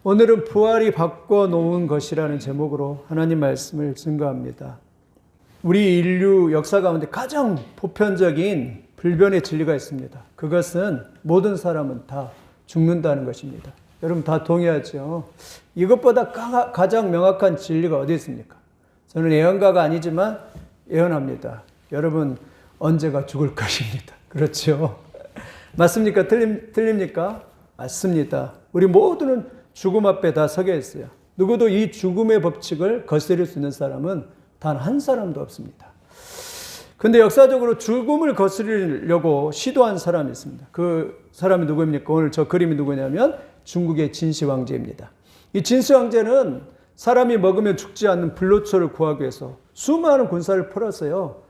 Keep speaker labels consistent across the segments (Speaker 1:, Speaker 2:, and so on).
Speaker 1: 오늘은 부활이 바꿔놓은 것이라는 제목으로 하나님 말씀을 증거합니다. 우리 인류 역사 가운데 가장 보편적인 불변의 진리가 있습니다. 그것은 모든 사람은 다 죽는다는 것입니다. 여러분 다 동의하죠? 이것보다 가장 명확한 진리가 어디 있습니까? 저는 예언가가 아니지만 예언합니다. 여러분 언제가 죽을 것입니다. 그렇죠? 맞습니까? 틀립니까? 맞습니다. 우리 모두는 죽음 앞에 다 서게 있어요. 누구도 이 죽음의 법칙을 거스릴 수 있는 사람은 단 한 사람도 없습니다. 근데 역사적으로 죽음을 거스리려고 시도한 사람이 있습니다. 그 사람이 누구입니까? 오늘 저 그림이 누구냐면 중국의 진시 황제입니다. 이 진시 황제는 사람이 먹으면 죽지 않는 불로초를 구하기 위해서 수많은 군사를 풀었어요.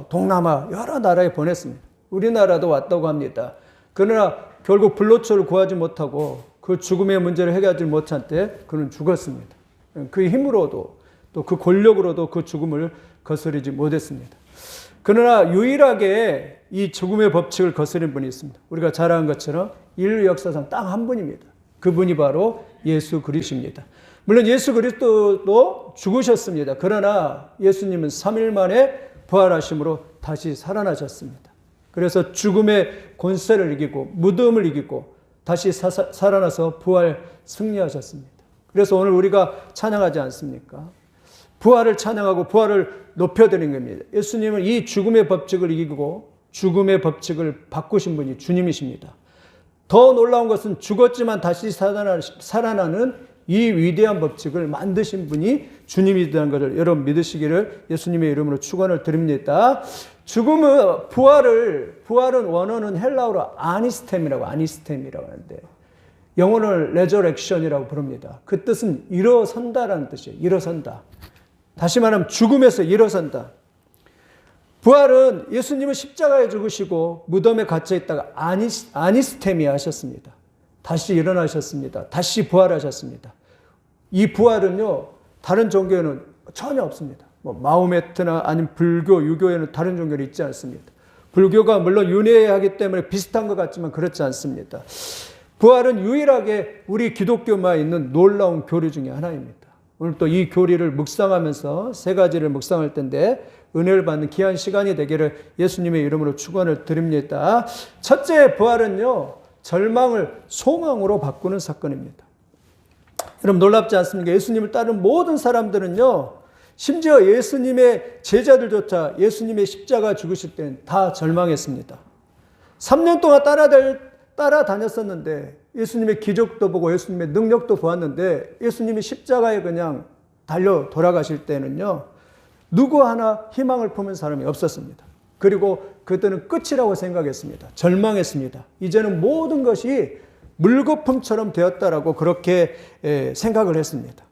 Speaker 1: 동남아 여러 나라에 보냈습니다. 우리나라도 왔다고 합니다. 그러나 결국 불로초를 구하지 못하고 그 죽음의 문제를 해결하지 못한 때 그는 죽었습니다. 그 힘으로도 또 그 권력으로도 그 죽음을 거스르지 못했습니다. 그러나 유일하게 이 죽음의 법칙을 거스린 분이 있습니다. 우리가 잘 아는 것처럼 인류 역사상 딱 한 분입니다. 그분이 바로 예수 그리스도입니다. 물론 예수 그리스도도 죽으셨습니다. 그러나 예수님은 3일 만에 부활하심으로 다시 살아나셨습니다. 그래서 죽음의 권세를 이기고 무덤을 이기고 다시 살아나서 부활 승리하셨습니다. 그래서 오늘 우리가 찬양하지 않습니까? 부활을 찬양하고 부활을 높여드리는 겁니다. 예수님은 이 죽음의 법칙을 이기고 죽음의 법칙을 바꾸신 분이 주님이십니다. 더 놀라운 것은 죽었지만 다시 살아나는 이 위대한 법칙을 만드신 분이 주님이라는 것을 여러분 믿으시기를 예수님의 이름으로 축원을 드립니다. 죽음은 부활은 원어는 헬라어로 아니스템이라고 하는데 영어는 레저렉션이라고 부릅니다. 그 뜻은 일어선다라는 뜻이에요. 일어선다. 다시 말하면 죽음에서 일어선다. 부활은 예수님은 십자가에 죽으시고 무덤에 갇혀 있다가 아니스테미아 하셨습니다. 다시 일어나셨습니다. 다시 부활하셨습니다. 이 부활은요, 다른 종교에는 전혀 없습니다. 마호메트나 아니면 불교, 유교에는 다른 종교는 있지 않습니다. 불교가 물론 윤회하기 때문에 비슷한 것 같지만 그렇지 않습니다. 부활은 유일하게 우리 기독교만 있는 놀라운 교리 중에 하나입니다. 오늘 또 이 교리를 묵상하면서 세 가지를 묵상할 텐데 은혜를 받는 귀한 시간이 되기를 예수님의 이름으로 축원을 드립니다. 첫째, 부활은요, 절망을 소망으로 바꾸는 사건입니다. 여러분 놀랍지 않습니까? 예수님을 따른 모든 사람들은요, 심지어 예수님의 제자들조차 예수님의 십자가 죽으실 때는 다 절망했습니다. 3년 동안 따라다녔었는데 예수님의 기적도 보고 예수님의 능력도 보았는데 예수님이 십자가에 그냥 달려 돌아가실 때는요, 누구 하나 희망을 품은 사람이 없었습니다. 그리고 그때는 끝이라고 생각했습니다. 절망했습니다. 이제는 모든 것이 물거품처럼 되었다라고 그렇게 생각을 했습니다.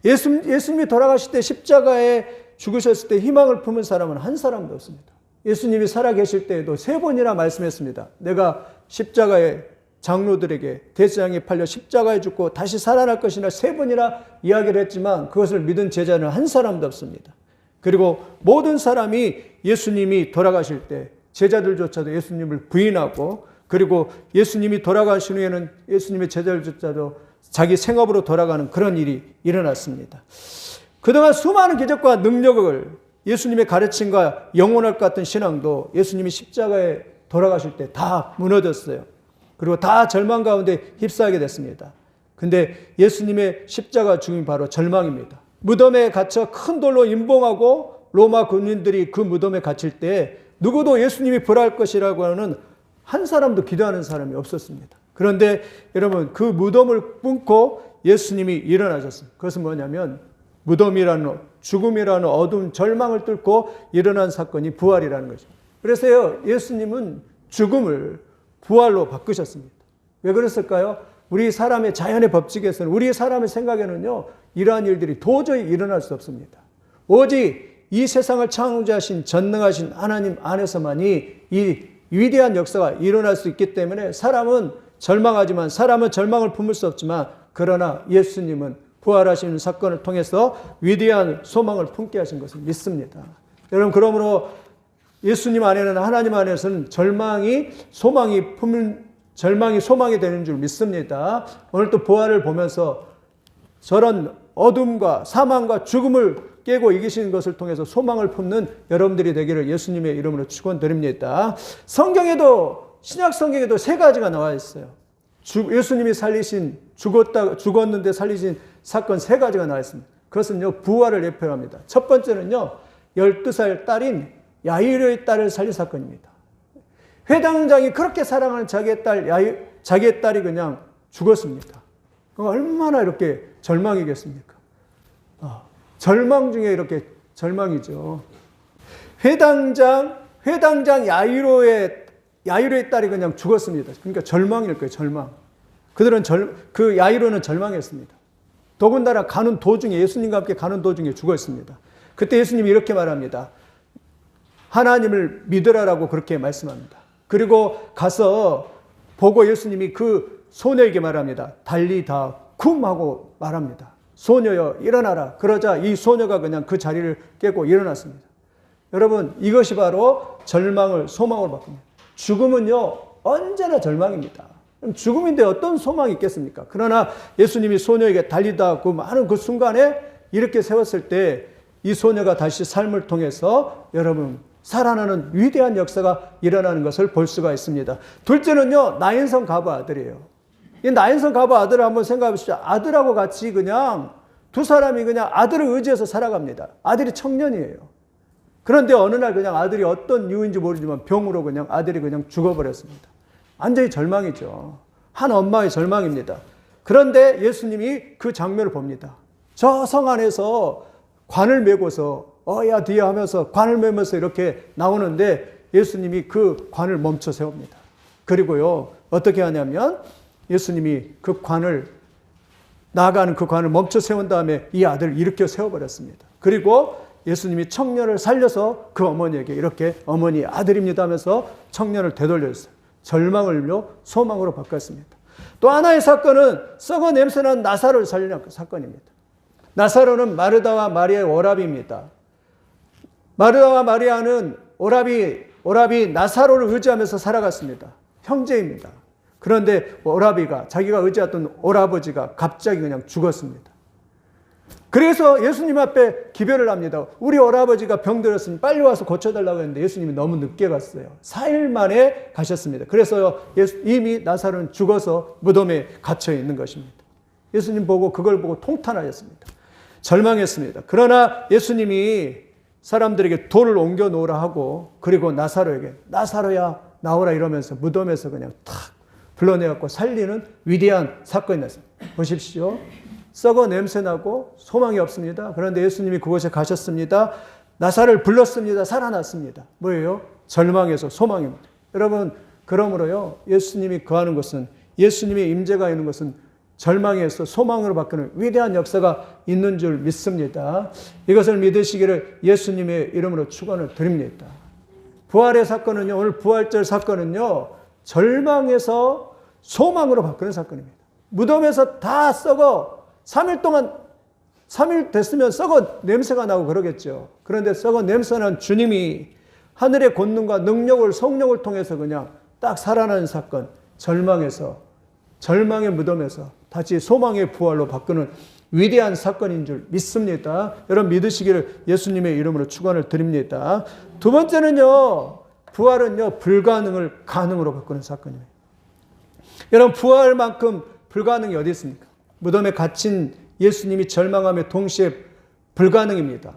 Speaker 1: 예수님이 돌아가실 때 십자가에 죽으셨을 때 희망을 품은 사람은 한 사람도 없습니다. 예수님이 살아계실 때에도 3번이나 말씀했습니다. 내가 십자가에 장로들에게 대장에 팔려 십자가에 죽고 다시 살아날 것이나 3번이나 이야기를 했지만 그것을 믿은 제자는 한 사람도 없습니다. 그리고 모든 사람이 예수님이 돌아가실 때 제자들조차도 예수님을 부인하고 그리고 예수님이 돌아가신 후에는 예수님의 제자들조차도 자기 생업으로 돌아가는 그런 일이 일어났습니다. 그동안 수많은 기적과 능력을 예수님의 가르침과 영원할 것 같은 신앙도 예수님이 십자가에 돌아가실 때 다 무너졌어요. 그리고 다 절망 가운데 휩싸이게 됐습니다. 근데 예수님의 십자가 죽음이 바로 절망입니다. 무덤에 갇혀 큰 돌로 임봉하고 로마 군인들이 그 무덤에 갇힐 때 누구도 예수님이 부활할 것이라고 하는 한 사람도 기도하는 사람이 없었습니다. 그런데 여러분 그 무덤을 뿜고 예수님이 일어나셨습니다. 그것은 뭐냐면 무덤이라는 죽음이라는 어두운 절망을 뚫고 일어난 사건이 부활이라는 거죠. 그래서요 예수님은 죽음을 부활로 바꾸셨습니다. 왜 그랬을까요? 우리 사람의 자연의 법칙에서는 우리 사람의 생각에는요 이러한 일들이 도저히 일어날 수 없습니다. 오직 이 세상을 창조하신 전능하신 하나님 안에서만이 이 위대한 역사가 일어날 수 있기 때문에 사람은 절망하지만 사람은 절망을 품을 수 없지만 그러나 예수님은 부활하시는 사건을 통해서 위대한 소망을 품게 하신 것을 믿습니다. 여러분 그러므로 예수님 안에는 하나님 안에서는 절망이 소망이 되는 줄 믿습니다. 오늘 또 부활을 보면서 저런 어둠과 사망과 죽음을 깨고 이기신 것을 통해서 소망을 품는 여러분들이 되기를 예수님의 이름으로 축원드립니다. 성경에도 신약 성경에도 세 가지가 나와 있어요. 예수님이 죽었는데 살리신 사건 세 가지가 나와 있습니다. 그것은요, 부활을 예표합니다. 첫 번째는요, 12살 딸인 야이로의 딸을 살린 사건입니다. 회당장이 그렇게 사랑하는 자기의 딸이 그냥 죽었습니다. 얼마나 이렇게 절망이겠습니까? 절망 중에 이렇게 절망이죠. 회당장 야이로의 딸이 그냥 죽었습니다. 그러니까 절망일 거예요, 절망. 그 야이로는 절망했습니다. 더군다나 가는 도중에, 예수님과 함께 가는 도중에 죽었습니다. 그때 예수님이 이렇게 말합니다. 하나님을 믿으라라고 그렇게 말씀합니다. 그리고 가서 보고 예수님이 그 소녀에게 말합니다. 달리다 쿰 하고 말합니다. 소녀여 일어나라. 그러자 이 소녀가 그냥 그 자리를 깨고 일어났습니다. 여러분, 이것이 바로 절망을 소망으로 바꿉니다. 죽음은요, 언제나 절망입니다. 죽음인데 어떤 소망이 있겠습니까? 그러나 예수님이 소녀에게 달리다 그 많은 그 순간에 이렇게 세웠을 때 이 소녀가 다시 삶을 통해서 여러분 살아나는 위대한 역사가 일어나는 것을 볼 수가 있습니다. 둘째는요, 나인성 가부 아들이에요. 이 나인성 가부 아들을 한번 생각해 보십시오. 아들하고 같이 그냥 두 사람이 그냥 아들을 의지해서 살아갑니다. 아들이 청년이에요. 그런데 어느 날 그냥 아들이 어떤 이유인지 모르지만 병으로 그냥 아들이 그냥 죽어버렸습니다. 완전히 절망이죠. 한 엄마의 절망입니다. 그런데 예수님이 그 장면을 봅니다. 저 성 안에서 관을 메고서 어야 뒤야 하면서 관을 메면서 이렇게 나오는데 예수님이 그 관을 멈춰 세웁니다. 그리고요, 어떻게 하냐면 예수님이 나아가는 그 관을 멈춰 세운 다음에 이 아들을 일으켜 세워버렸습니다. 그리고 예수님이 청년을 살려서 그 어머니에게 이렇게 어머니 아들입니다 하면서 청년을 되돌렸어요. 절망을요, 소망으로 바꿨습니다. 또 하나의 사건은 썩어 냄새난 나사로를 살리는 사건입니다. 나사로는 마르다와 마리아의 오라비입니다. 마르다와 마리아는 오라비 나사로를 의지하면서 살아갔습니다. 형제입니다. 그런데 오라비가, 자기가 의지했던 오라버지가 갑자기 그냥 죽었습니다. 그래서 예수님 앞에 기별을 합니다. 우리 오라버지가 병들었으니 빨리 와서 고쳐달라고 했는데 예수님이 너무 늦게 갔어요. 4일 만에 가셨습니다. 그래서 이미 나사로는 죽어서 무덤에 갇혀 있는 것입니다. 예수님 그걸 보고 통탄하셨습니다. 절망했습니다. 그러나 예수님이 사람들에게 돌을 옮겨 놓으라 하고 그리고 나사로에게 나사로야 나오라 이러면서 무덤에서 그냥 탁 불러내갖고 살리는 위대한 사건이 났습니다. 보십시오. 썩어 냄새나고 소망이 없습니다. 그런데 예수님이 그곳에 가셨습니다. 나사로를 불렀습니다. 살아났습니다. 뭐예요? 절망에서 소망입니다. 여러분, 그러므로요, 예수님이 거하는 것은, 예수님의 임재가 있는 것은 절망에서 소망으로 바꾸는 위대한 역사가 있는 줄 믿습니다. 이것을 믿으시기를 예수님의 이름으로 축원을 드립니다. 부활의 사건은요, 오늘 부활절 사건은요, 절망에서 소망으로 바꾸는 사건입니다. 무덤에서 다 썩어 3일 됐으면 썩어 냄새가 나고 그러겠죠. 그런데 썩어 냄새난 주님이 하늘의 권능과 능력을, 성령을 통해서 그냥 딱 살아나는 사건, 절망의 무덤에서 다시 소망의 부활로 바꾸는 위대한 사건인 줄 믿습니다. 여러분 믿으시기를 예수님의 이름으로 축원을 드립니다. 두 번째는요, 부활은요, 불가능을 가능으로 바꾸는 사건이에요. 여러분, 부활만큼 불가능이 어디 있습니까? 무덤에 갇힌 예수님이 절망하며 동시에 불가능입니다.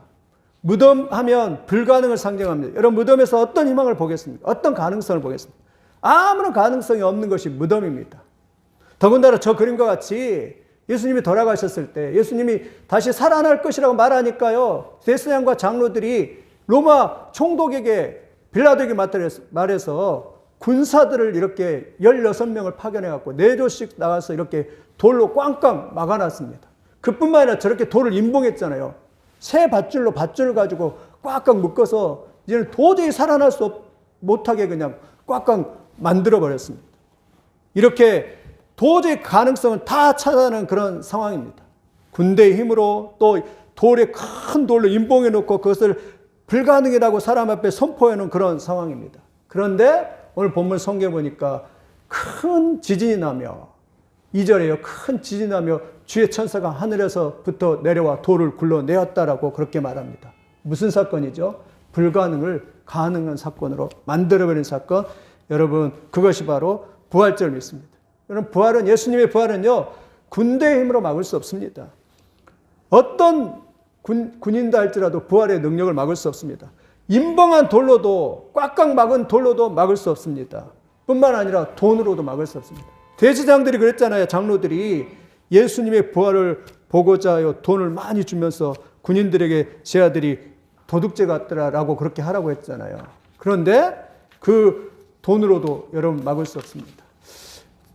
Speaker 1: 무덤하면 불가능을 상징합니다. 여러분, 무덤에서 어떤 희망을 보겠습니까? 어떤 가능성을 보겠습니까? 아무런 가능성이 없는 것이 무덤입니다. 더군다나 저 그림과 같이 예수님이 돌아가셨을 때 예수님이 다시 살아날 것이라고 말하니까요, 대제사장과 장로들이 로마 총독에게, 빌라도에게 말해서 군사들을 이렇게 16명을 파견해갖고 4조씩 나가서 이렇게 돌로 꽝꽝 막아놨습니다. 그뿐만 아니라 저렇게 돌을 임봉했잖아요. 새 밧줄로 밧줄을 가지고 꽉꽉 묶어서 이제는 도저히 살아날 수 못하게 그냥 꽉꽉 만들어버렸습니다. 이렇게 도저히 가능성을 다 차단하는 그런 상황입니다. 군대의 힘으로 또 돌에 큰 돌로 임봉해 놓고 그것을 불가능이라고 사람 앞에 선포해 놓은 그런 상황입니다. 그런데 오늘 본문 성경에 보니까 큰 지진이 나며 2절에요. 큰 지진이 나며 주의 천사가 하늘에서부터 내려와 돌을 굴러내었다라고 그렇게 말합니다. 무슨 사건이죠? 불가능을 가능한 사건으로 만들어버린 사건. 여러분, 그것이 바로 부활절을 믿습니다. 여러분, 부활은, 예수님의 부활은요, 군대의 힘으로 막을 수 없습니다. 어떤 군인다 할지라도 부활의 능력을 막을 수 없습니다. 임범한 돌로도, 꽉꽉 막은 돌로도 막을 수 없습니다. 뿐만 아니라 돈으로도 막을 수 없습니다. 대제사장들이 그랬잖아요. 장로들이 예수님의 부활을 보고자 돈을 많이 주면서 군인들에게 제 아들이 도둑질 같더라라고 그렇게 하라고 했잖아요. 그런데 그 돈으로도 여러분 막을 수 없습니다.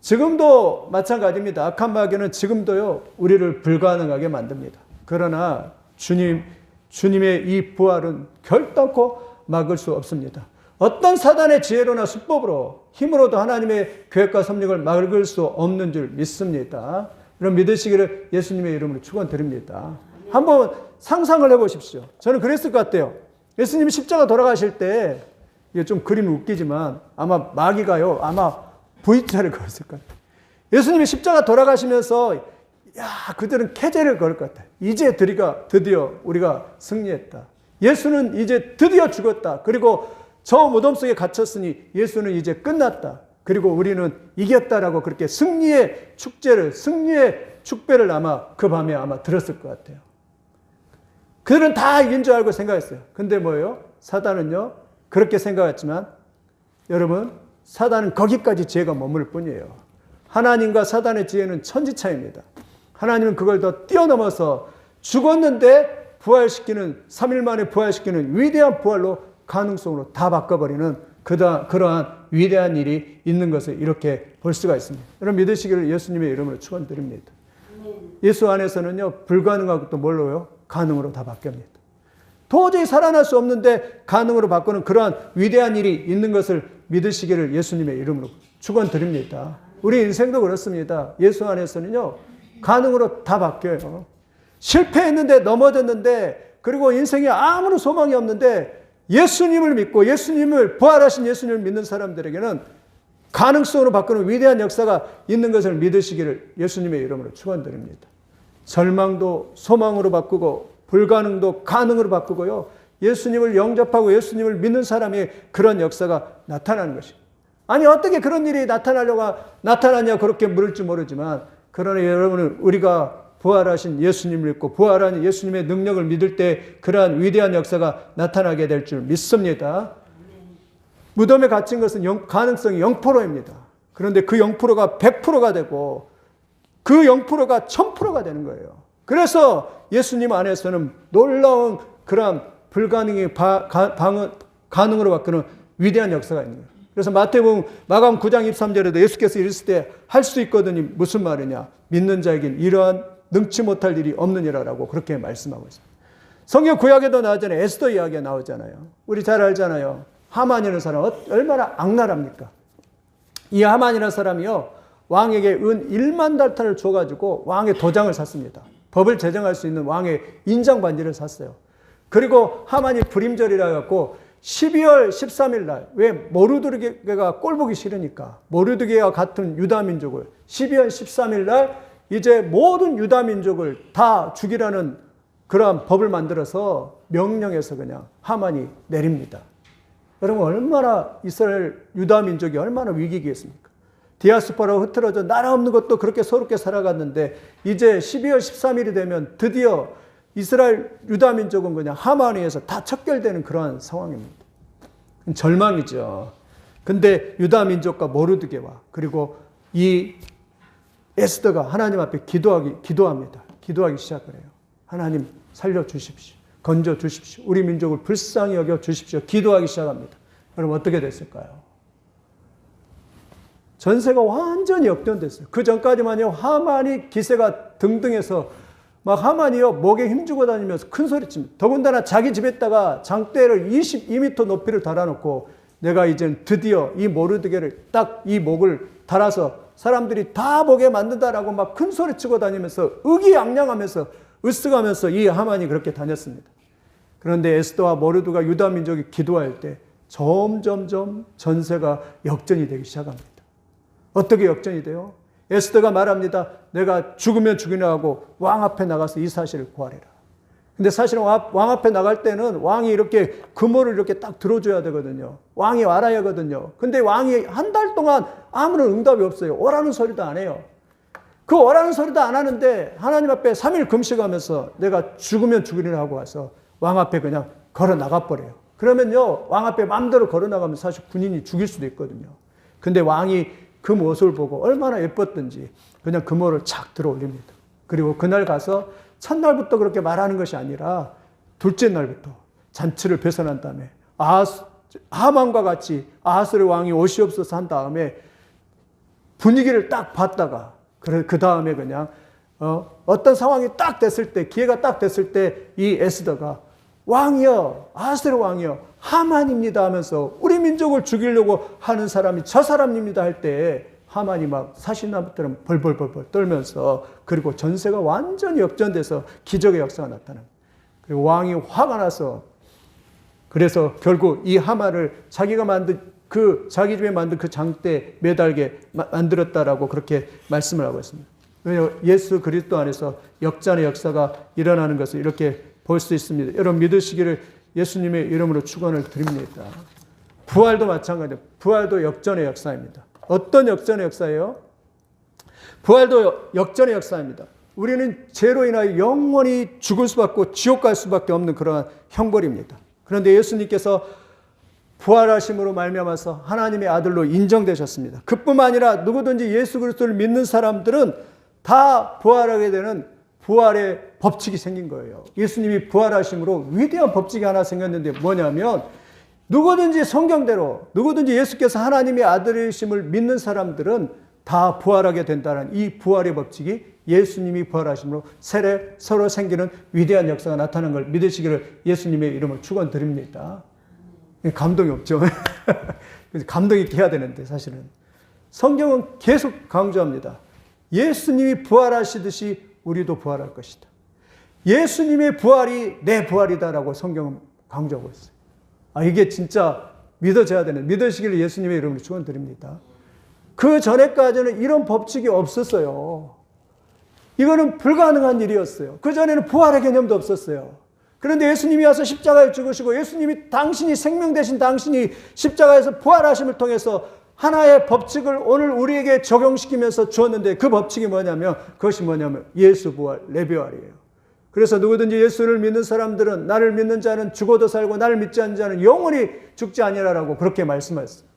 Speaker 1: 지금도 마찬가지입니다. 악한 마귀는 지금도요, 우리를 불가능하게 만듭니다. 그러나 주님의 이 부활은 결단코 막을 수 없습니다. 어떤 사단의 지혜로나 수법으로 힘으로도 하나님의 계획과 섭리를 막을 수 없는 줄 믿습니다. 이런 믿으시기를 예수님의 이름으로 축원드립니다. 한번 상상을 해보십시오. 저는 그랬을 것 같아요. 예수님이 십자가 돌아가실 때, 이게 좀 그림이 웃기지만 아마 마귀가요, 아마 V자를 걸었을 것 같아요. 예수님이 십자가 돌아가시면서 그들은 캐제를 걸을 것 같아요. 이제 드디어 우리가 승리했다. 예수는 이제 드디어 죽었다. 그리고 저 무덤 속에 갇혔으니 예수는 이제 끝났다. 그리고 우리는 이겼다라고 그렇게 승리의 축제를, 승리의 축배를 아마 그 밤에 아마 들었을 것 같아요. 그들은 다 이긴 줄 알고 생각했어요. 근데 뭐예요? 사단은요, 그렇게 생각했지만 여러분, 사단은 거기까지 지혜가 머물 뿐이에요. 하나님과 사단의 지혜는 천지차이입니다. 하나님은 그걸 더 뛰어넘어서 죽었는데 부활시키는, 3일 만에 부활시키는 위대한 부활로 가능성으로 다 바꿔버리는 그러한 위대한 일이 있는 것을 이렇게 볼 수가 있습니다. 여러분, 믿으시기를 예수님의 이름으로 축원드립니다. 예수 안에서는요, 불가능한 것도 뭘로요? 가능으로 다 바뀝니다. 도저히 살아날 수 없는데 가능으로 바꾸는 그러한 위대한 일이 있는 것을 믿으시기를 예수님의 이름으로 축원드립니다. 우리 인생도 그렇습니다. 예수 안에서는요, 가능으로 다 바뀌어요. 실패했는데, 넘어졌는데, 그리고 인생에 아무런 소망이 없는데 예수님을 믿고 부활하신 예수님을 믿는 사람들에게는 가능성으로 바꾸는 위대한 역사가 있는 것을 믿으시기를 예수님의 이름으로 축원드립니다. 절망도 소망으로 바꾸고 불가능도 가능으로 바꾸고요, 예수님을 영접하고 예수님을 믿는 사람의 그런 역사가 나타나는 것입니다. 아니, 어떻게 그런 일이 나타나냐 그렇게 물을지 모르지만, 그러나 여러분은 우리가 부활하신 예수님을 믿고 부활한 예수님의 능력을 믿을 때 그러한 위대한 역사가 나타나게 될 줄 믿습니다. 무덤에 갇힌 것은 가능성이 0%입니다. 그런데 그 0%가 100%가 되고 그 0%가 1000%가 되는 거예요. 그래서 예수님 안에서는 놀라운 그런 불가능이 가능으로 바꾸는 위대한 역사가 있는 거예요. 그래서 마태복음 마감 9장 23절에도 예수께서 이르실 때 할 수 있거든이 무슨 말이냐? 믿는 자에겐 이러한 능치 못할 일이 없느니라라고 그렇게 말씀하고 있습니다. 성경 구약에도 나오잖아요. 에스더 이야기가 나오잖아요. 우리 잘 알잖아요. 하만이라는 사람 얼마나 악랄합니까? 이 하만이라는 사람이요, 왕에게 은 1만 달러를 줘가지고 왕의 도장을 샀습니다. 법을 제정할 수 있는 왕의 인장 반지를 샀어요. 그리고 하만이 불임절이라 갖고 12월 13일 날, 왜 모르드게가 꼴보기 싫으니까 모르드게와 같은 유다 민족을 12월 13일 날 이제 모든 유다 민족을 다 죽이라는 그러한 법을 만들어서 명령해서 그냥 하만이 내립니다. 여러분, 얼마나 이스라엘 유다 민족이 얼마나 위기겠습니까? 디아스포라로 흐트러져 나라 없는 것도 그렇게 서럽게 살아갔는데 이제 12월 13일이 되면 드디어 이스라엘 유다 민족은 그냥 하만에 의해서 다 척결되는 그러한 상황입니다. 절망이죠. 근데 유다 민족과 모르드게와 그리고 이 에스더가 하나님 앞에 기도합니다. 기도하기 시작을 해요. 하나님 살려주십시오. 건져주십시오. 우리 민족을 불쌍히 여겨주십시오. 기도하기 시작합니다. 여러분, 어떻게 됐을까요? 전세가 완전히 역전됐어요. 그 전까지만요, 하만이 기세가 등등해서 막 하만이요, 목에 힘주고 다니면서 큰 소리칩니다. 더군다나 자기 집에다가 장대를 22m 높이를 달아놓고 내가 이제 드디어 이 모르드게를 딱 이 목을 달아서 사람들이 다 보게 만든다라고 막 큰 소리치고 다니면서 의기양양하면서 으쓱하면서 이 하만이 그렇게 다녔습니다. 그런데 에스더와 모르드가 유다 민족이 기도할 때 점점점 전세가 역전이 되기 시작합니다. 어떻게 역전이 돼요? 에스더가 말합니다. 내가 죽으면 죽이나 하고 왕 앞에 나가서 이 사실을 고하리라. 근데 사실은 왕 앞에 나갈 때는 왕이 이렇게 금호를 이렇게 딱 들어줘야 되거든요. 왕이 알아야 하거든요. 근데 왕이 한 달 동안 아무런 응답이 없어요. 오라는 소리도 안 해요. 그 오라는 소리도 안 하는데 하나님 앞에 3일 금식하면서 내가 죽으면 죽이리라 하고 와서 왕 앞에 그냥 걸어 나가버려요. 그러면요, 왕 앞에 마음대로 걸어 나가면 사실 군인이 죽일 수도 있거든요. 근데 왕이 그 모습을 보고 얼마나 예뻤던지 그냥 금호를 착 들어 올립니다. 그리고 그날 가서 첫날부터 그렇게 말하는 것이 아니라 둘째 날부터 잔치를 배선한 다음에 하만과 같이 아하스의 왕이 오시옵소서 한 다음에 분위기를 딱 봤다가 그 다음에 그냥 어떤 상황이 딱 됐을 때, 기회가 딱 됐을 때 이 에스더가 왕이여, 아하스의 왕이여, 하만입니다 하면서 우리 민족을 죽이려고 하는 사람이 저 사람입니다 할 때 하만이 막 사신나무처럼 벌벌벌벌 떨면서, 그리고 전세가 완전히 역전돼서 기적의 역사가 나타납니다. 그리고 왕이 화가 나서, 그래서 결국 이 하만을 자기가 만든 자기 집에 만든 그 장대에 매달게 만들었다라고 그렇게 말씀을 하고 있습니다. 예수 그리스도 안에서 역전의 역사가 일어나는 것을 이렇게 볼 수 있습니다. 여러분 믿으시기를 예수님의 이름으로 축원을 드립니다. 부활도 마찬가지입니다. 부활도 역전의 역사입니다. 어떤 역전의 역사예요? 부활도 역전의 역사입니다. 우리는 죄로 인하여 영원히 죽을 수밖에, 지옥 갈 수밖에 없는 그러한 형벌입니다. 그런데 예수님께서 부활하심으로 말미암아서 하나님의 아들로 인정되셨습니다. 그뿐만 아니라 누구든지 예수 그리스도를 믿는 사람들은 다 부활하게 되는 부활의 법칙이 생긴 거예요. 예수님이 부활하심으로 위대한 법칙이 하나 생겼는데 뭐냐면, 누구든지 성경대로 누구든지 예수께서 하나님의 아들이심을 믿는 사람들은 다 부활하게 된다는 이 부활의 법칙이 예수님이 부활하심으로 서로 생기는 위대한 역사가 나타나는 걸 믿으시기를 예수님의 이름으로 축원드립니다. 감동이 없죠. 감동 있게 해야 되는데 사실은 성경은 계속 강조합니다. 예수님이 부활하시듯이 우리도 부활할 것이다. 예수님의 부활이 내 부활이다라고 성경은 강조하고 있어요. 이게 진짜 믿어져야 되는, 믿으시기를 예수님의 이름으로 축원드립니다. 그 전에까지는 이런 법칙이 없었어요. 이거는 불가능한 일이었어요. 그 전에는 부활의 개념도 없었어요. 그런데 예수님이 와서 십자가에 죽으시고, 예수님이 당신이 생명 되신 당신이 십자가에서 부활하심을 통해서 하나의 법칙을 오늘 우리에게 적용시키면서 주었는데, 그 법칙이 뭐냐면, 그것이 뭐냐면 예수 부활, 내 부활이에요. 그래서 누구든지 예수를 믿는 사람들은, 나를 믿는 자는 죽어도 살고 나를 믿지 않는 자는 영원히 죽지 아니하라고 그렇게 말씀하셨어요.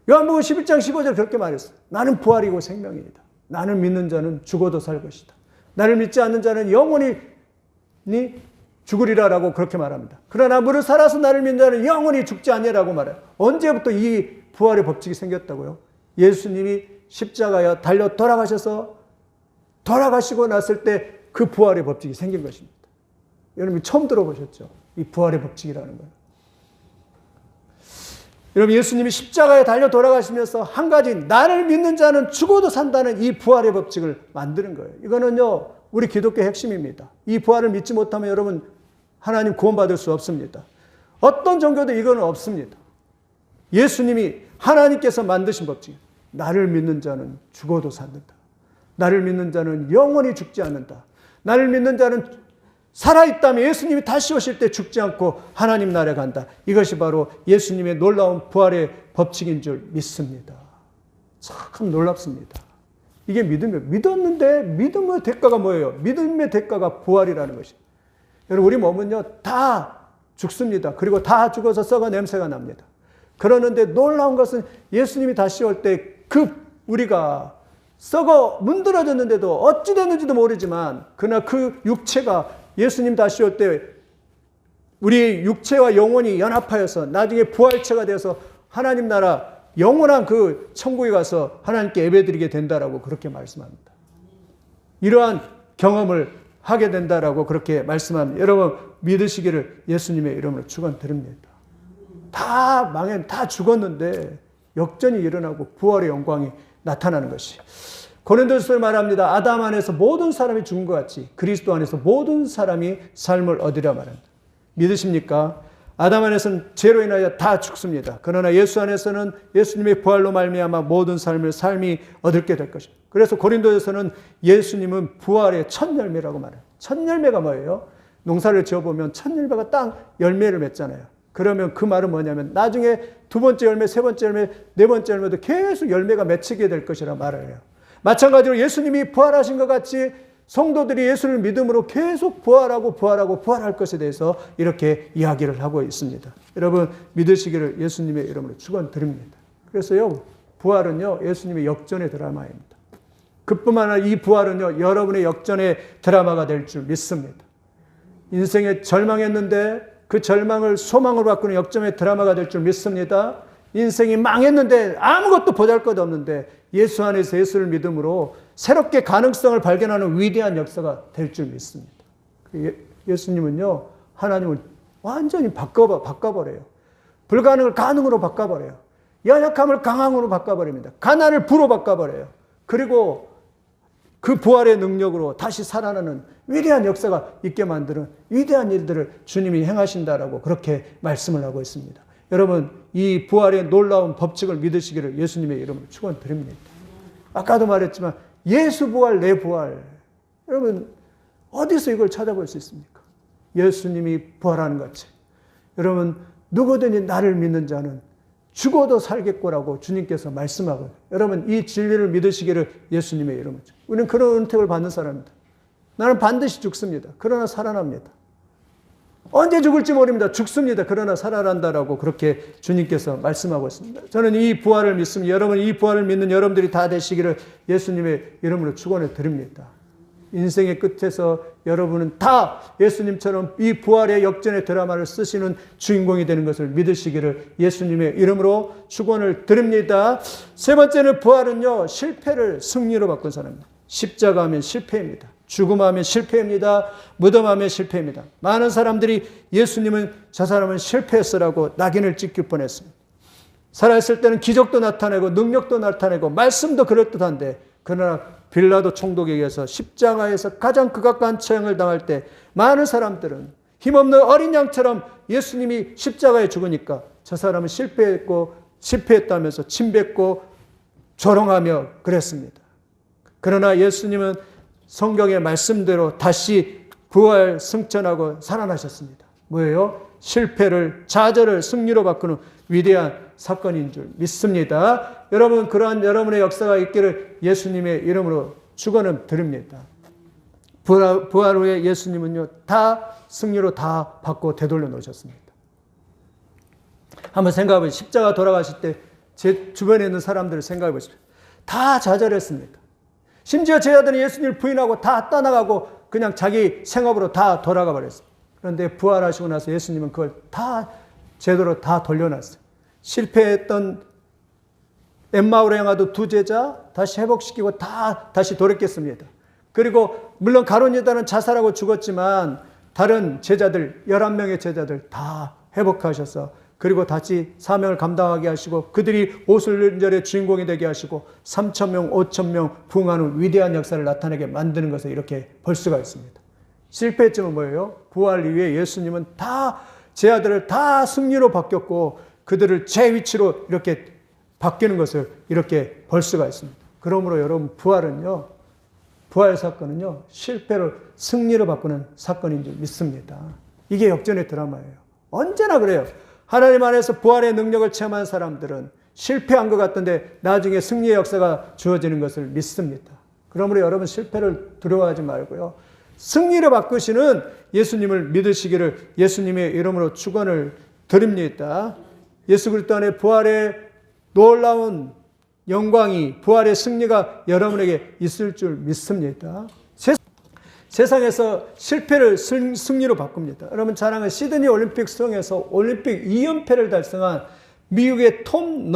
Speaker 1: 요한복음 11장 15절 그렇게 말했어요. 나는 부활이고 생명이다. 나를 믿는 자는 죽어도 살 것이다. 나를 믿지 않는 자는 영원히 죽으리라라고 그렇게 말합니다. 그러나 무릇 살아서 나를 믿는 자는 영원히 죽지 아니하라고 말해요. 언제부터 이 부활의 법칙이 생겼다고요? 예수님이 십자가에 달려 돌아가시고 났을 때 그 부활의 법칙이 생긴 것입니다. 여러분이 처음 들어보셨죠? 이 부활의 법칙이라는 거예요. 여러분, 예수님이 십자가에 달려 돌아가시면서 한 가지, 나를 믿는 자는 죽어도 산다는 이 부활의 법칙을 만드는 거예요. 이거는요, 우리 기독교의 핵심입니다. 이 부활을 믿지 못하면 여러분, 하나님 구원받을 수 없습니다. 어떤 종교도 이거는 없습니다. 예수님이, 하나님께서 만드신 법칙. 나를 믿는 자는 죽어도 산다. 나를 믿는 자는 영원히 죽지 않는다. 나를 믿는 자는 살아있다면 예수님이 다시 오실 때 죽지 않고 하나님 나라에 간다. 이것이 바로 예수님의 놀라운 부활의 법칙인 줄 믿습니다. 참 놀랍습니다. 이게 믿음이에요. 믿었는데 믿음의 대가가 뭐예요? 믿음의 대가가 부활이라는 것이에요. 여러분, 우리 몸은요, 다 죽습니다. 그리고 다 죽어서 썩어 냄새가 납니다. 그러는데 놀라운 것은 예수님이 다시 올 때 우리가 썩어 문드러졌는데도 어찌 됐는지도 모르지만, 그러나 그 육체가 예수님 다시 올 때 우리 육체와 영혼이 연합하여서 나중에 부활체가 되어서 하나님 나라 영원한 그 천국에 가서 하나님께 예배드리게 된다라고 그렇게 말씀합니다. 이러한 경험을 하게 된다라고 그렇게 말씀합니다. 여러분 믿으시기를 예수님의 이름으로 축원드립니다. 다 죽었는데 역전이 일어나고 부활의 영광이 나타나는 것이. 고린도전서에 말합니다. 아담 안에서 모든 사람이 죽은 것 같이 그리스도 안에서 모든 사람이 삶을 얻으려 말합니다. 믿으십니까? 아담 안에서는 죄로 인하여 다 죽습니다. 그러나 예수 안에서는 예수님의 부활로 말미암아 모든 삶이 얻게 될 것입니다. 그래서 고린도에서는 예수님은 부활의 첫 열매라고 말해요. 첫 열매가 뭐예요? 농사를 지어보면 첫 열매가 딱 열매를 맺잖아요. 그러면 그 말은 뭐냐면 나중에 두 번째 열매, 세 번째 열매, 네 번째 열매도 계속 열매가 맺히게 될 것이라 말을 해요. 마찬가지로 예수님이 부활하신 것 같이 성도들이 예수를 믿음으로 계속 부활할 것에 대해서 이렇게 이야기를 하고 있습니다. 여러분 믿으시기를 예수님의 이름으로 축원드립니다. 그래서요, 부활은요 예수님의 역전의 드라마입니다. 그뿐만 아니라 이 부활은요 여러분의 역전의 드라마가 될 줄 믿습니다. 인생에 절망했는데 그 절망을 소망으로 바꾸는 역전의 드라마가 될 줄 믿습니다. 인생이 망했는데 아무것도 보잘것없는데 예수 안에서 예수를 믿음으로 새롭게 가능성을 발견하는 위대한 역사가 될 줄 믿습니다. 예수님은요 하나님을 완전히 바꿔버려요. 불가능을 가능으로 바꿔버려요. 연약함을 강함으로 바꿔버립니다. 가난을 부로 바꿔버려요. 그리고 그 부활의 능력으로 다시 살아나는 위대한 역사가 있게 만드는 위대한 일들을 주님이 행하신다라고 그렇게 말씀을 하고 있습니다. 여러분 이 부활의 놀라운 법칙을 믿으시기를 예수님의 이름으로 축원드립니다. 아까도 말했지만 예수 부활, 내 부활. 여러분 어디서 이걸 찾아볼 수 있습니까? 예수님이 부활하는 같이. 여러분 누구든지 나를 믿는 자는 죽어도 살겠고라고 주님께서 말씀하고, 여러분 이 진리를 믿으시기를 예수님의 이름으로. 우리는 그런 은택을 받는 사람입니다. 나는 반드시 죽습니다. 그러나 살아납니다. 언제 죽을지 모릅니다. 죽습니다. 그러나 살아난다라고 그렇게 주님께서 말씀하고 있습니다. 저는 이 부활을 믿습니다. 여러분 이 부활을 믿는 여러분들이 다 되시기를 예수님의 이름으로 축원을 드립니다. 인생의 끝에서 여러분은 다 예수님처럼 이 부활의 역전의 드라마를 쓰시는 주인공이 되는 것을 믿으시기를 예수님의 이름으로 축원을 드립니다. 세 번째는 부활은요 실패를 승리로 바꾼 사람입니다. 십자가하면 실패입니다. 죽음하면 실패입니다. 무덤하면 실패입니다. 많은 사람들이 예수님은 저 사람은 실패했으라고 낙인을 찍힐 뻔했습니다. 살아있을 때는 기적도 나타내고 능력도 나타내고 말씀도 그럴듯한데, 그러나 빌라도 총독에게서 십자가에서 가장 극악한 처형을 당할 때 많은 사람들은 힘없는 어린 양처럼 예수님이 십자가에 죽으니까 저 사람은 실패했다면서 침뱉고 조롱하며 그랬습니다. 그러나 예수님은 성경의 말씀대로 다시 부활 승천하고 살아나셨습니다. 뭐예요? 실패를, 좌절을 승리로 바꾸는 위대한 사건인 줄 믿습니다. 여러분 그러한 여러분의 역사가 있기를 예수님의 이름으로 축원을 드립니다. 부활 후에 예수님은요 다 승리로 다 받고 되돌려 놓으셨습니다. 한번 생각해 보세요. 십자가 돌아가실 때 제 주변에 있는 사람들을 생각해 보십시오. 다 좌절했습니다. 심지어 제자들은 예수님을 부인하고 다 떠나가고 그냥 자기 생업으로 다 돌아가 버렸어요. 그런데 부활하시고 나서 예수님은 그걸 다 제대로 다 돌려놨어요. 실패했던 엠마오로 향하던 두 제자 다시 회복시키고 다시 돌이켰습니다. 그리고 물론 가룟 유다는 자살하고 죽었지만 다른 제자들 11명의 제자들 다 회복하셔서 그리고 다시 사명을 감당하게 하시고 그들이 오순절의 주인공이 되게 하시고 3,000명, 5,000명 부흥하는 위대한 역사를 나타내게 만드는 것을 이렇게 볼 수가 있습니다. 실패했지만 뭐예요? 부활 이후에 예수님은 다 제자들을 다 승리로 바뀌었고 그들을 제 위치로 이렇게 바뀌는 것을 이렇게 볼 수가 있습니다. 그러므로 여러분 부활은요, 부활 사건은요 실패를 승리로 바꾸는 사건인 줄 믿습니다. 이게 역전의 드라마예요. 언제나 그래요. 하나님 안에서 부활의 능력을 체험한 사람들은 실패한 것 같던데 나중에 승리의 역사가 주어지는 것을 믿습니다. 그러므로 여러분 실패를 두려워하지 말고요. 승리를 바꾸시는 예수님을 믿으시기를 예수님의 이름으로 축원을 드립니다. 예수 그리스도 안에 부활의 놀라운 영광이, 부활의 승리가 여러분에게 있을 줄 믿습니다. 세상에서 실패를 승리로 바꿉니다. 여러분 잘 아는 시드니 올림픽 수영에서 올림픽 2연패를 달성한 미국의 톰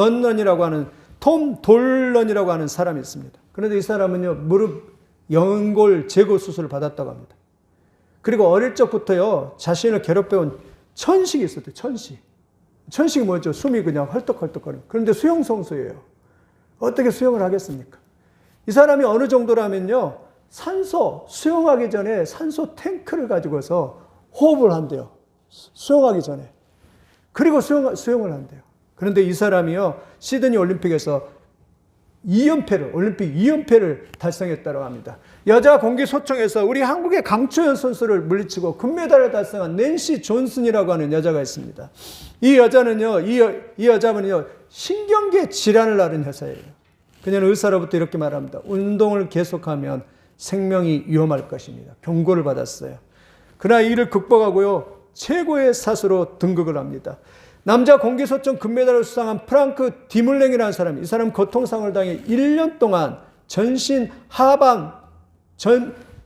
Speaker 1: 돌런이라고 하는 사람이 있습니다. 그런데 이 사람은요 무릎 연골 제거 수술을 받았다고 합니다. 그리고 어릴 적부터요 자신을 괴롭혀온 천식이 있었대요. 천식이 뭐죠? 숨이 그냥 헐떡헐떡거려요. 그런데 수영 선수예요. 어떻게 수영을 하겠습니까? 이 사람이 어느 정도라면요 수영하기 전에 산소 탱크를 가지고서 호흡을 한대요. 수영하기 전에. 그리고 수영을 한대요. 그런데 이 사람이요 시드니 올림픽에서 2연패를, 올림픽 2연패를 달성했다고 합니다. 여자 공기소총에서 우리 한국의 강초연 선수를 물리치고 금메달을 달성한 낸시 존슨이라고 하는 여자가 있습니다. 이 여자는요, 이 여자분은요, 신경계 질환을 앓은 여자예요. 그녀는 의사로부터 이렇게 말합니다. 운동을 계속하면 생명이 위험할 것입니다. 경고를 받았어요. 그러나 이를 극복하고요, 최고의 사수로 등극을 합니다. 남자 공기소총 금메달을 수상한 프랑크 디물랭이라는 사람, 이 사람 고통상을 당해 1년 동안 전신 하방,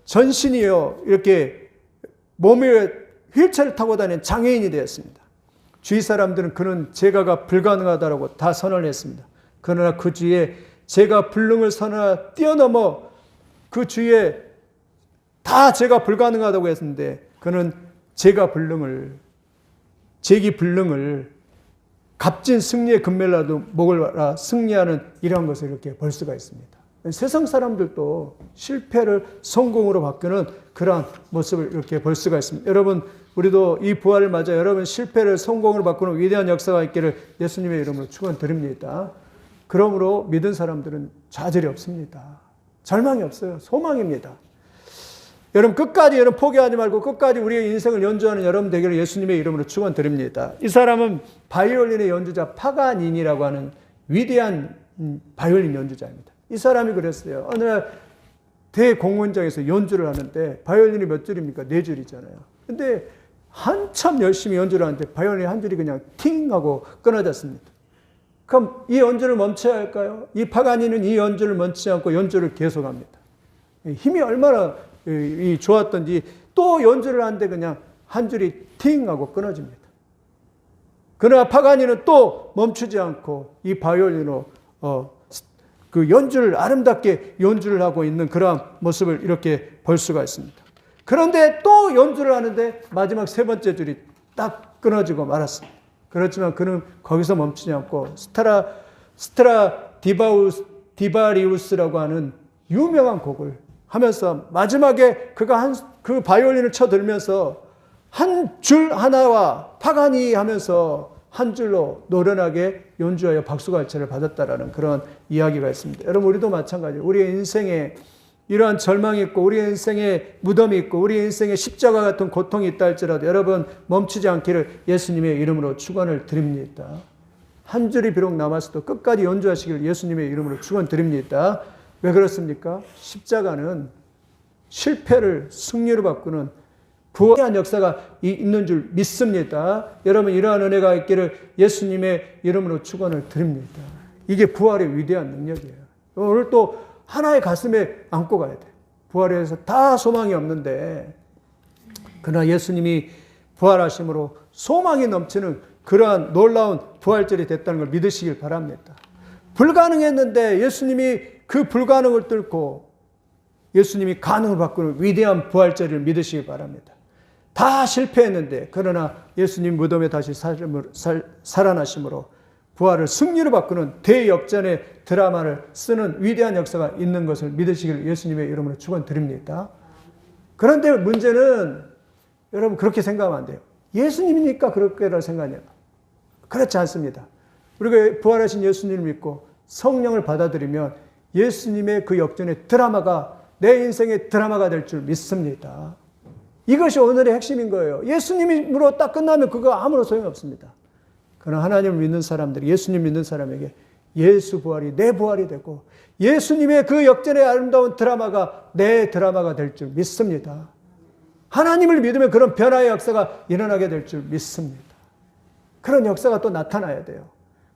Speaker 1: 전신이요, 이렇게 몸에 휠체어를 타고 다니는 장애인이 되었습니다. 주위 사람들은 그는 제가가 불가능하다고 다 선언을 했습니다. 그러나 그 주위에 제가 불능을 선언하 뛰어넘어 그 주위에 다 제가 불가능하다고 했는데 그는 제기 불능을 값진 승리의 금메달도 목을 알아 승리하는 이러한 것을 이렇게 볼 수가 있습니다. 세상 사람들도 실패를 성공으로 바꾸는 그러한 모습을 이렇게 볼 수가 있습니다. 여러분, 우리도 이 부활을 맞아 여러분 실패를 성공으로 바꾸는 위대한 역사가 있기를 예수님의 이름으로 축원드립니다. 그러므로 믿은 사람들은 좌절이 없습니다. 절망이 없어요. 소망입니다. 여러분 끝까지 여러분 포기하지 말고 끝까지 우리의 인생을 연주하는 여러분 되기를 예수님의 이름으로 축원드립니다. 이 사람은 바이올린의 연주자 파가니니라고 하는 위대한 바이올린 연주자입니다. 이 사람이 그랬어요. 어느 날 대공원장에서 연주를 하는데 바이올린이 몇 줄입니까? 4줄이잖아요. 근데 한참 열심히 연주를 하는데 바이올린 한 줄이 그냥 팅 하고 끊어졌습니다. 그럼 이 연주를 멈춰야 할까요? 이 파가니는 이 연주를 멈추지 않고 연주를 계속합니다. 힘이 얼마나 좋았던지 또 연주를 하는데 그냥 한 줄이 팅 하고 끊어집니다. 그러나 파가니는 또 멈추지 않고 이 바이올린으로 그 연주를 아름답게 연주를 하고 있는 그런 모습을 이렇게 볼 수가 있습니다. 그런데 또 연주를 하는데 마지막 세 번째 줄이 딱 끊어지고 말았습니다. 그렇지만 그는 거기서 멈추지 않고 디바리우스라고 하는 유명한 곡을 하면서 마지막에 그가 그 바이올린을 쳐들면서 한 줄 하나와 파가니 하면서 한 줄로 노련하게 연주하여 박수갈채를 받았다라는 그런 이야기가 있습니다. 여러분 우리도 마찬가지예요. 우리의 인생에 이러한 절망이 있고 우리의 인생에 무덤이 있고 우리의 인생에 십자가 같은 고통이 있다 할지라도 여러분 멈추지 않기를 예수님의 이름으로 축원을 드립니다. 한 줄이 비록 남았어도 끝까지 연주하시기를 예수님의 이름으로 축원드립니다. 왜 그렇습니까? 십자가는 실패를 승리로 바꾸는 부활한 역사가 있는 줄 믿습니다. 여러분 이러한 은혜가 있기를 예수님의 이름으로 축원을 드립니다. 이게 부활의 위대한 능력이에요. 오늘 또 하나의 가슴에 안고 가야 돼. 부활에 대해서 다 소망이 없는데 그러나 예수님이 부활하심으로 소망이 넘치는 그러한 놀라운 부활절이 됐다는 걸 믿으시길 바랍니다. 불가능했는데 예수님이 그 불가능을 뚫고 예수님이 가능을 바꾸는 위대한 부활절을 믿으시기 바랍니다. 다 실패했는데 그러나 예수님 무덤에 다시 살아나심으로 부활을 승리로 바꾸는 대역전의 드라마를 쓰는 위대한 역사가 있는 것을 믿으시길 예수님의 이름으로 축원드립니다. 그런데 문제는 여러분 그렇게 생각하면 안 돼요. 예수님이니까 그렇게라 생각해요. 그렇지 않습니다. 우리가 부활하신 예수님을 믿고 성령을 받아들이면 예수님의 그 역전의 드라마가 내 인생의 드라마가 될 줄 믿습니다. 이것이 오늘의 핵심인 거예요. 예수님으로 딱 끝나면 그거 아무런 소용이 없습니다. 그러나 하나님을 믿는 사람들이 예수님 믿는 사람에게 예수 부활이 내 부활이 되고 예수님의 그 역전의 아름다운 드라마가 내 드라마가 될 줄 믿습니다. 하나님을 믿으면 그런 변화의 역사가 일어나게 될 줄 믿습니다. 그런 역사가 또 나타나야 돼요.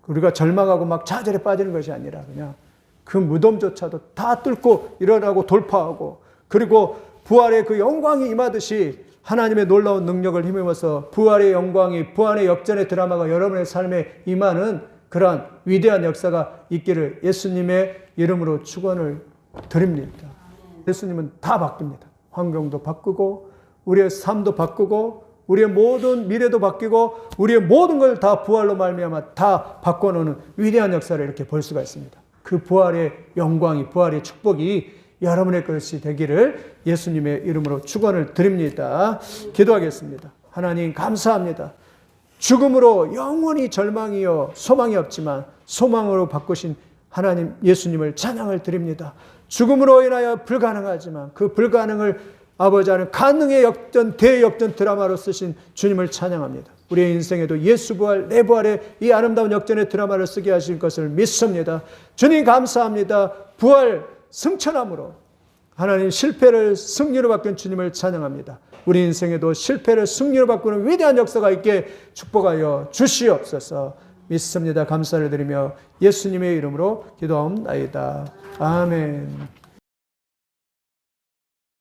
Speaker 1: 우리가 절망하고 막 좌절에 빠지는 것이 아니라 그냥 그 무덤조차도 다 뚫고 일어나고 돌파하고 그리고 부활의 그 영광이 임하듯이 하나님의 놀라운 능력을 힘입어서 부활의 영광이 부활의 역전의 드라마가 여러분의 삶에 임하는 그러한 위대한 역사가 있기를 예수님의 이름으로 축원을 드립니다. 예수님은 다 바뀝니다. 환경도 바꾸고 우리의 삶도 바꾸고 우리의 모든 미래도 바뀌고 우리의 모든 걸 다 부활로 말미암아 다 바꿔놓는 위대한 역사를 이렇게 볼 수가 있습니다. 그 부활의 영광이 부활의 축복이 여러분의 것이 되기를 예수님의 이름으로 축원을 드립니다. 기도하겠습니다. 하나님 감사합니다. 죽음으로 영원히 절망이요 소망이 없지만 소망으로 바꾸신 하나님 예수님을 찬양을 드립니다. 죽음으로 인하여 불가능하지만 그 불가능을 아버지 하나님 가능의 역전 대역전 드라마로 쓰신 주님을 찬양합니다. 우리의 인생에도 예수 부활 내 부활의 이 아름다운 역전의 드라마를 쓰게 하실 것을 믿습니다. 주님 감사합니다. 부활 승천함으로 하나님 실패를 승리로 바꾼 주님을 찬양합니다. 우리 인생에도 실패를 승리로 바꾸는 위대한 역사가 있게 축복하여 주시옵소서. 믿습니다. 감사를 드리며 예수님의 이름으로 기도하옵나이다. 아멘.